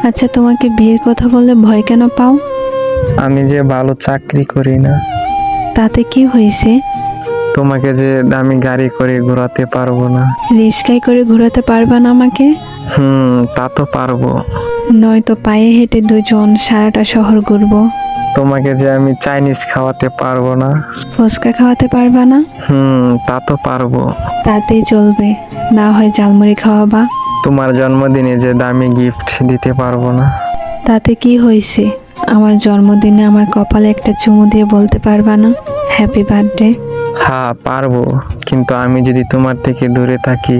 আচ্ছা, তোমাকে বিয়ের কথা বললে ভয় কেন পাও? আমি যে ভালো চাকরি করি না। তাতে কি হয়েছে? তোমাকে যে দামি গাড়ি করে ঘোরাতে পারবো না। রিস্কায় করে ঘোরাতে পারবা না আমাকে? তা তো পারবো। নয়তো পায়ে হেঁটে দুজন সারাটা শহর ঘুরবো। তোমাকে যে আমি চাইনিজ খাওয়াতে পারবো না। ফুচকা খাওয়াতে পারবা না? তা তো পারবো। তাতেই চলবে, না হয় ঝালমুড়ি খাওয়াবা। তোমার জন্মদিনে যে দামি গিফট দিতে পারবো না। তাতে কি হয়েছে? আমার জন্মদিনে আমার কপালে একটা চুমু দিয়ে বলতে পারবা না হ্যাপি বার্থডে? হ্যাঁ পারবো, কিন্তু আমি যদি তোমার থেকে দূরে থাকি।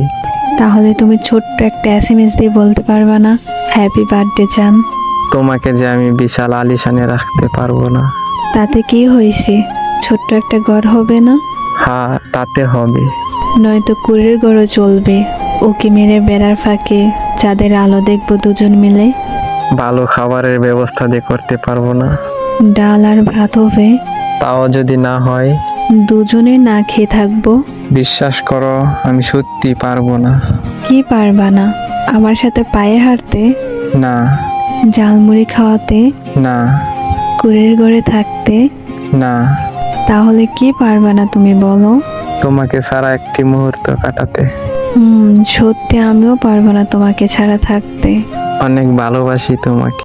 তাহলে তুমি ছোট্ট একটা এসএমএস দিয়ে বলতে পারবা না হ্যাপি বার্থডে চান? তোমাকে যে আমি বিশাল আলিশানে রাখতে পারবো না। তাতে কি হয়েছে? ছোট্ট একটা ঘর হবে না? হ্যাঁ তাতে হবে। নয়তো কুড়ের ঘরও চলবে, ওকে মেরে বেড়ার ফাঁকে চাঁদের আলো দেখবো দুজন মিলে। ভালো খাবারের ব্যবস্থা যে করতে পারবো না। ডাল আর ভাত হবে, তাও যদি না হয়? দুজনে না খেয়ে থাকবো। বিশ্বাস করো, আমি সত্যি পারবো না। কি পারবা না? আমার সাথে পায়ে হাঁটতে, না। ঝালমুড়ি খাওয়াতে, না। কুড়ের ঘরে থাকতে? না। তাহলে কি পারবা না তুমি বলো? তোমাকে ছাড়া একটি মুহূর্ত কাটাতে। সত্যি আমিও পারবো না তোমাকে ছাড়া থাকতে। অনেক ভালোবাসি তোমাকে।